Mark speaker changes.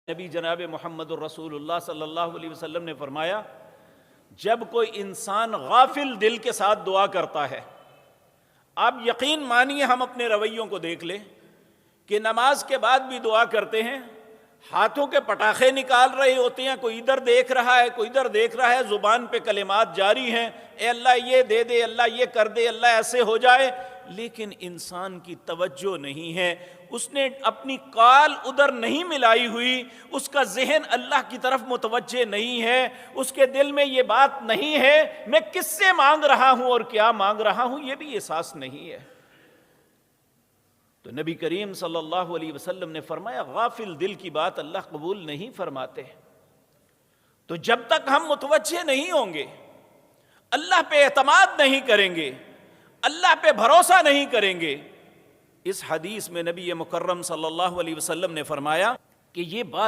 Speaker 1: نبی جناب محمد الرسول اللہ صلی اللہ علیہ وسلم نے فرمایا، جب کوئی انسان غافل دل کے ساتھ دعا کرتا ہے، آپ یقین مانیے ہم اپنے رویوں کو دیکھ لیں کہ نماز کے بعد بھی دعا کرتے ہیں، ہاتھوں کے پٹاخے نکال رہے ہوتے ہیں، کوئی ادھر دیکھ رہا ہے کوئی ادھر دیکھ رہا ہے، زبان پہ کلمات جاری ہیں، اے اللہ یہ دے دے، اللہ یہ کر دے، اللہ ایسے ہو جائے، لیکن انسان کی توجہ نہیں ہے، اس نے اپنی کال ادھر نہیں ملائی ہوئی، اس کا ذہن اللہ کی طرف متوجہ نہیں ہے، اس کے دل میں یہ بات نہیں ہے میں کس سے مانگ رہا ہوں اور کیا مانگ رہا ہوں، یہ بھی احساس نہیں ہے۔ تو نبی کریم صلی اللہ علیہ وسلم نے فرمایا غافل دل کی بات اللہ قبول نہیں فرماتے۔ تو جب تک ہم متوجہ نہیں ہوں گے، اللہ پہ اعتماد نہیں کریں گے، اللہ پہ بھروسہ نہیں کریں گے، اس حدیث میں نبی مکرم صلی اللہ علیہ وسلم نے فرمایا کہ یہ بات